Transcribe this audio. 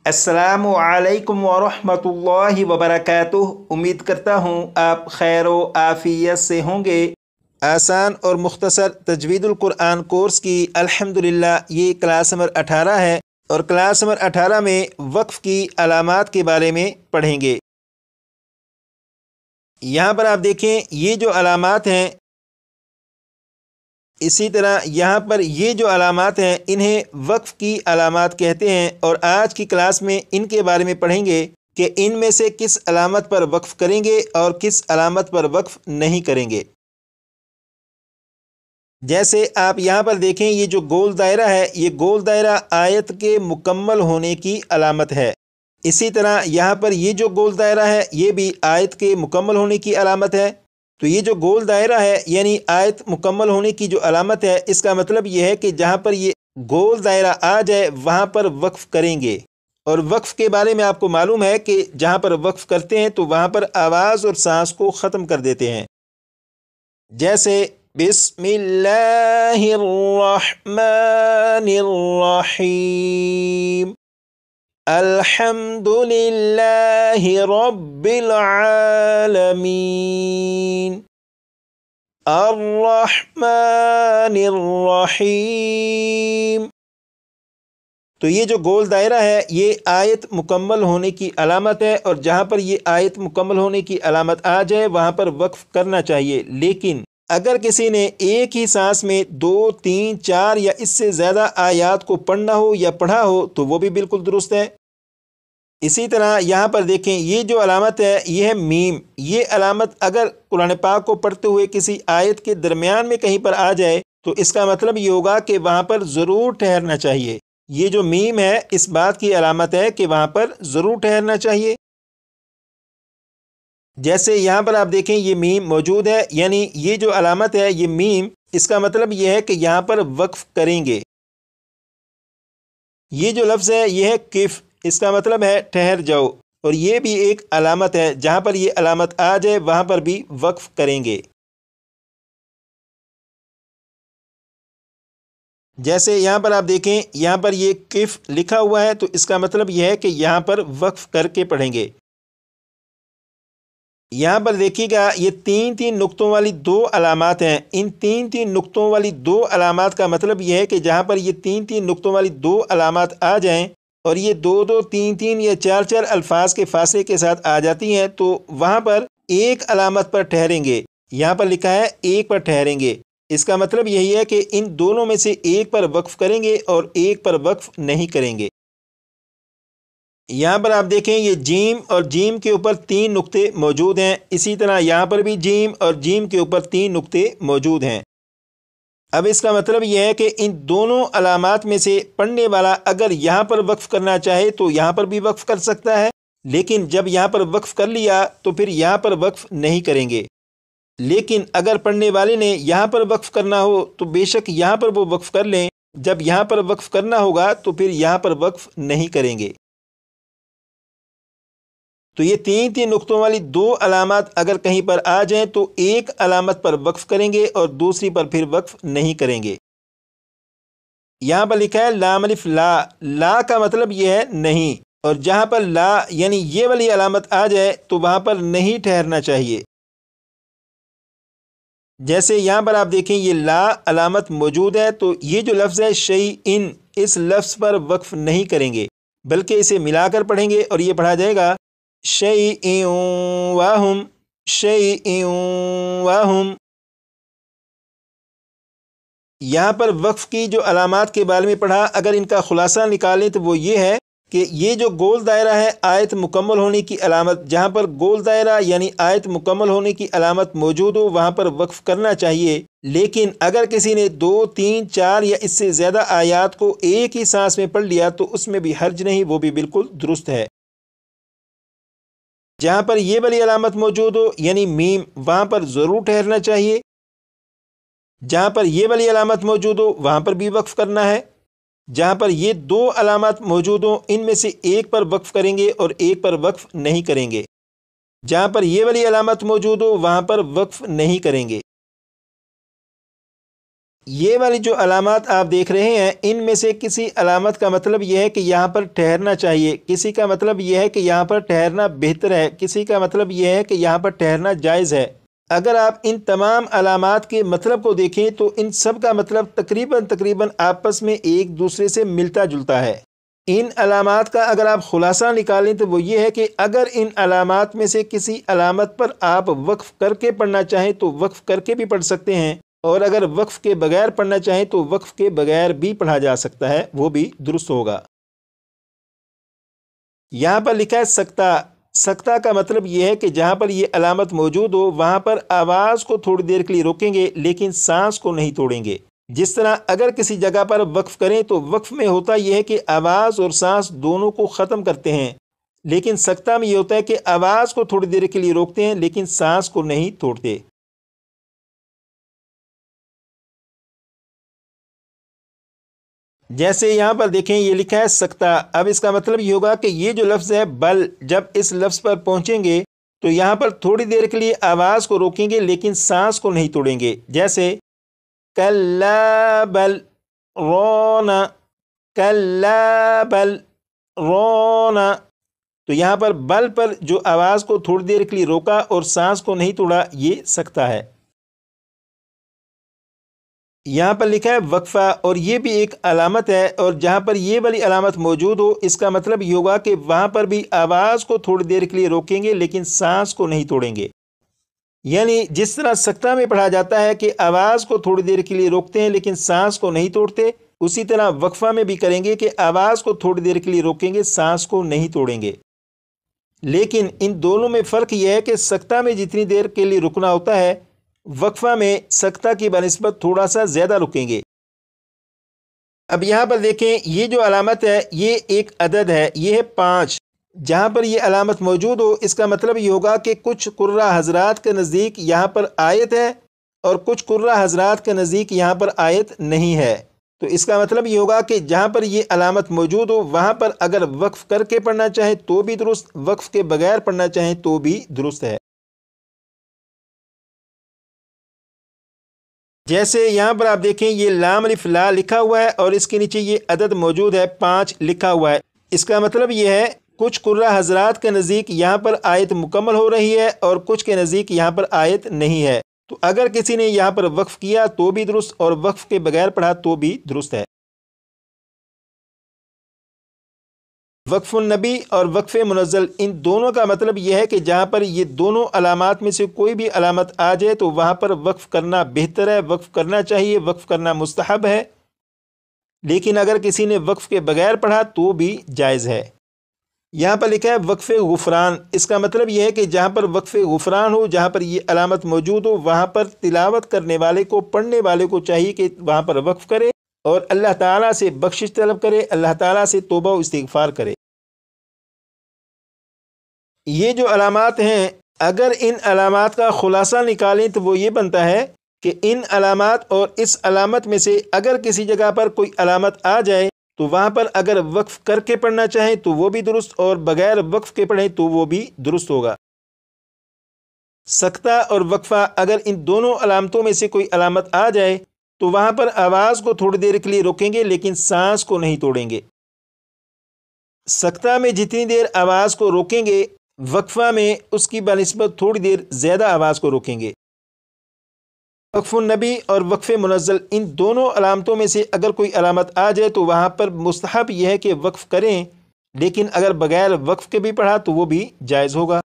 अस्सलामु अलैकुम वरहमतुल्लाहि वबरकातुह। उम्मीद करता हूँ आप खैर व आफियत से होंगे। आसान और मुख्तसर तजवीदुल कुरान कोर्स की अल्हम्दुलिल्लाह ये क्लास नंबर 18 है और क्लास नंबर 18 में वक्फ़ की अलामात के बारे में पढ़ेंगे। यहाँ पर आप देखें ये जो अलामात हैं, इसी तरह यहाँ पर ये जो अलामात हैं इन्हें वक्फ़ की अलामात कहते हैं और आज की क्लास में इनके बारे में पढ़ेंगे कि इनमें से किस अलामत पर वक्फ़ करेंगे और किस अलामत पर वक्फ़ नहीं करेंगे। जैसे आप यहाँ पर देखें ये जो गोल दायरा है, ये गोल दायरा आयत के मुकम्मल होने की अलामत है। इसी तरह यहाँ पर ये जो गोल दायरा है ये भी आयत के मुकम्मल होने की अलामत है। तो ये जो गोल दायरा है यानी आयत मुकम्मल होने की जो अलामत है, इसका मतलब ये है कि जहाँ पर ये गोल दायरा आ जाए वहाँ पर वक्फ़ करेंगे। और वक्फ़ के बारे में आपको मालूम है कि जहाँ पर वक्फ़ करते हैं तो वहाँ पर आवाज़ और सांस को ख़त्म कर देते हैं। जैसे बिस्मिल्लाहिर्रहमानिर्रहीम, अल्हम्दुलिल्लाहि रब्बिल आलमीन, अर्रहमानिर्रहीम। तो ये जो गोल दायरा है ये आयत मुकम्मल होने की अलामत है और जहाँ पर ये आयत मुकम्मल होने की अलामत आ जाए वहाँ पर वक्फ़ करना चाहिए। लेकिन अगर किसी ने एक ही सांस में 2, 3, 4 या इससे ज़्यादा आयात को पढ़ना हो या पढ़ा हो तो वो भी बिल्कुल दुरुस्त है। इसी तरह यहाँ पर देखें ये जो अलामत है ये है मीम। ये अलामत अगर कुरान पाक को पढ़ते हुए किसी आयत के दरमियान में कहीं पर आ जाए तो इसका मतलब ये होगा कि वहाँ पर ज़रूर ठहरना चाहिए। ये जो मीम है इस बात की अलामत है कि वहाँ पर ज़रूर ठहरना चाहिए। जैसे यहाँ पर आप देखें ये मीम मौजूद है, यानी ये जो अलामत है ये मीम, इसका मतलब ये है कि यहाँ पर वक्फ़ करेंगे। ये जो लफ्ज़ है ये है किफ़, इसका मतलब है ठहर जाओ, और ये भी एक अलामत है। जहाँ पर ये अलामत आ जाए वहाँ पर भी वक्फ़ करेंगे। जैसे यहाँ पर आप देखें यहाँ पर ये किफ़ लिखा हुआ है तो इसका मतलब यह है कि यहाँ पर वक्फ़ करके पढ़ेंगे। यहाँ पर देखिएगा ये 3-3 नुक्तों वाली 2 अलामात हैं। इन 3-3 नुक्तों वाली 2 अलामात का मतलब यह है कि जहाँ पर ये 3-3 नुक्तों वाली 2 अलामात आ जाएं और ये 2-2, 3-3 या 4-4 अल्फाज के फासले के साथ आ जाती हैं तो वहाँ पर एक अलामत पर ठहरेंगे। यहाँ पर लिखा है एक पर ठहरेंगे। इसका मतलब यही है कि इन दोनों में से एक पर वक्फ़ करेंगे और एक पर वक्फ़ नहीं करेंगे। यहाँ पर आप देखें ये जीम और जीम के ऊपर 3 नुक्ते मौजूद हैं। इसी तरह यहाँ पर भी जीम और जीम के ऊपर 3 नुक्ते मौजूद हैं। अब इसका मतलब यह है कि इन दोनों अलामात में से पढ़ने वाला अगर यहाँ पर वक्फ़ करना चाहे तो यहाँ पर भी वक्फ़ कर सकता है, लेकिन जब यहाँ पर वक्फ़ कर लिया तो फिर यहाँ पर वक्फ़ नहीं करेंगे। लेकिन अगर पढ़ने वाले ने यहाँ पर वक्फ़ करना हो तो बेशक यहाँ पर वो वक्फ़ कर लें। जब यहाँ पर वक्फ़ करना होगा तो फिर यहाँ पर वक्फ़ नहीं करेंगे। तो ये 3-3 नुक्तों वाली 2 अलामत अगर कहीं पर आ जाएं तो एक अलामत पर वक्फ़ करेंगे और दूसरी पर फिर वक्फ़ नहीं करेंगे। यहाँ पर लिखा है लाम अलिफ ला। ला का मतलब ये है नहीं, और जहाँ पर ला यानी ये वाली अलामत आ जाए तो वहाँ पर नहीं ठहरना चाहिए। जैसे यहाँ पर आप देखें ये ला अलामत मौजूद है तो ये जो लफ्ज़ है शई इन, इस लफ्ज़ पर वक्फ़ नहीं करेंगे बल्कि इसे मिलाकर पढ़ेंगे और ये पढ़ा जाएगा शैइउन वहुम, शैइउन वहुम। यहाँ पर वक्फ़ की जो अलामात के बारे में पढ़ा, अगर इनका खुलासा निकालें तो वो ये है कि ये जो गोल दायरा है आयत मुकम्मल होने की अलामत, जहाँ पर गोल दायरा यानी आयत मुकम्मल होने की अलामत मौजूद हो वहाँ पर वक्फ़ करना चाहिए। लेकिन अगर किसी ने 2, 3, 4 या इससे ज़्यादा आयात को एक ही सांस में पढ़ लिया तो उसमें भी हर्ज नहीं, वो भी बिल्कुल दुरुस्त है। जहाँ पर ये वाली अलामत मौजूद हो यानी मीम, वहाँ पर ज़रूर ठहरना चाहिए। जहाँ पर ये वाली अलामत मौजूद हो वहाँ पर भी वक्फ़ करना है। जहाँ पर ये 2 अलामत मौजूद हो इनमें से एक पर वक्फ़ करेंगे और एक पर वक्फ़ नहीं करेंगे। जहाँ पर ये वाली अलामत मौजूद हो वहाँ पर वक्फ़ नहीं करेंगे। یہ والی جو علامات آپ دیکھ رہے ہیں، ان میں سے کسی علامت کا مطلب یہ ہے کہ یہاں پر ٹھہرنا چاہیے، کسی کا مطلب یہ ہے کہ یہاں پر ٹھہرنا بہتر ہے، کسی کا مطلب یہ ہے کہ یہاں پر ٹھہرنا جائز ہے۔ اگر آپ ان تمام علامات کے مطلب کو دیکھیں تو ان سب کا مطلب تقریباً آپس میں ایک دوسرے سے ملتا جلتا ہے۔ ان علامات کا اگر آپ خلاصہ نکالیں تو وہ یہ ہے کہ اگر ان علامات میں سے کسی علامت پر آپ وقف کر کے پڑھنا چاہیں تو وقف کر کے بھی پڑھ سکتے ہیں، اور اگر وقف کے بغیر پڑھنا چاہیں تو وقف کے بغیر بھی پڑھا جا سکتا ہے، وہ بھی درست ہوگا۔ یہاں پر لکھا ہے سکتہ۔ سکتہ کا مطلب یہ ہے کہ جہاں پر یہ علامت موجود ہو وہاں پر آواز کو تھوڑی دیر کے لیے روکیں گے لیکن سانس کو نہیں توڑیں گے۔ جس طرح اگر کسی جگہ پر وقف کریں تو وقف میں ہوتا یہ ہے کہ آواز اور سانس دونوں کو ختم کرتے ہیں، لیکن سکتہ میں یہ ہوتا ہے کہ آواز کو تھوڑی دیر کے لیے روکتے ہیں لیکن سانس کو نہیں توڑتے۔ جیسے یہاں پر دیکھیں یہ لکھا ہے سکتہ، اب اس کا مطلب یہ ہوگا کہ یہ جو لفظ ہے بل، جب اس لفظ پر پہنچیں گے تو یہاں پر تھوڑی دیر کے لیے آواز کو روکیں گے لیکن سانس کو نہیں توڑیں گے۔ جیسے کلا بل رونا، کلا بل رونا، تو یہاں پر بل پر جو آواز کو تھوڑی دیر کے لیے روکا اور سانس کو نہیں توڑا، یہ سکتہ ہے۔ یہاں پر لکھا ہے وقفہ، اور یہ بھی ایک علامت ہے، اور جہاں پر یہ والی علامت موجود ہو اس کا مطلب یہ ہوگا کہ وہاں پر بھی آواز کو تھوڑی دیر کے لیے روکیں گے لیکن سانس کو نہیں توڑیں گے۔ یعنی جس طرح سکتہ میں پڑھا جاتا ہے کہ آواز کو تھوڑی دیر کے لیے روکتے ہیں لیکن سانس کو نہیں توڑتے، اسی طرح وقفہ میں بھی کریں گے کہ آواز کو تھوڑی دیر کے لیے روکیں گے، سانس کو نہیں توڑیں گے۔ لیکن ان دونوں میں فرق یہ ہے کہ سکتہ میں جتنی دیر کے لیے رکنا ہوتا ہے، وقفہ میں سکتہ کی بنسبت تھوڑا سا زیادہ رکیں گے۔ اب یہاں پر دیکھیں یہ جو علامت ہے یہ ایک عدد ہے، یہ ہے 5۔ جہاں پر یہ علامت موجود ہو اس کا مطلب یہ ہوگا کہ کچھ قرہ حضرات کے نزدیک یہاں پر آیت ہے اور کچھ قرہ حضرات کے نزدیک یہاں پر آیت نہیں ہے۔ تو اس کا مطلب یہ ہوگا کہ جہاں پر یہ علامت موجود ہو وہاں پر اگر وقف کر کے پڑھنا چاہیں تو بھی درست، وقف کے بغیر پڑھنا چاہیں تو بھی درست ہے۔ جیسے یہاں پر آپ دیکھیں یہ لام الف لا لکھا ہوا ہے اور اس کے نیچے یہ عدد موجود ہے 5 لکھا ہوا ہے۔ اس کا مطلب یہ ہے کچھ قرہ حضرات کے نزدیک یہاں پر آیت مکمل ہو رہی ہے اور کچھ کے نزدیک یہاں پر آیت نہیں ہے۔ تو اگر کسی نے یہاں پر وقف کیا تو بھی درست اور وقف کے بغیر پڑھا تو بھی درست ہے۔ وقف النبی اور وقف منزل، ان دونوں کا مطلب یہ ہے کہ جہاں پر یہ دونوں علامات میں سے کوئی بھی علامت آ جائے تو وہاں پر وقف کرنا بہتر ہے، وقف کرنا چاہیے، وقف کرنا مستحب ہے، لیکن اگر کسی نے وقف کے بغیر پڑھا تو بھی جائز ہے۔ یہاں پر لکھا ہے وقف غفران، اس کا مطلب یہ ہے کہ جہاں پر وقف غفران ہو، جہاں پر یہ علامت موجود ہو، وہاں پر تلاوت کرنے والے کو، پڑھنے والے کو چاہیے کہ وہاں پر وقف کرے اور اللہ تعالیٰ سے بخشش طلب کرے، اللہ تعالیٰ سے توبہ و استغفار کرے۔ یہ جو علامات ہیں اگر ان علامات کا خلاصہ نکالیں تو وہ یہ بنتا ہے کہ ان علامات اور اس علامت میں سے اگر کسی جگہ پر کوئی علامت آ جائے تو وہاں پر اگر وقف کر کے پڑھنا چاہیں تو وہ بھی درست اور بغیر وقف کے پڑھیں تو وہ بھی درست ہوگا۔ سکتہ اور وقفہ، اگر ان دونوں علامتوں میں سے کوئی علامت آ جائے تو وہاں پر آواز کو تھوڑی دیر کے لیے روکیں گے لیکن سانس کو نہیں توڑیں گے۔ سکتہ میں جتنی دیر آواز کو روکیں گے وقفہ میں اس کی بنسبت تھوڑی دیر زیادہ آواز کو روکیں گے۔ وقف النبی اور وقف منزل، ان دونوں علامتوں میں سے اگر کوئی علامت آ جائے تو وہاں پر مستحب یہ ہے کہ وقف کریں، لیکن اگر بغیر وقف کے بھی پڑھا تو وہ بھی جائز ہوگا۔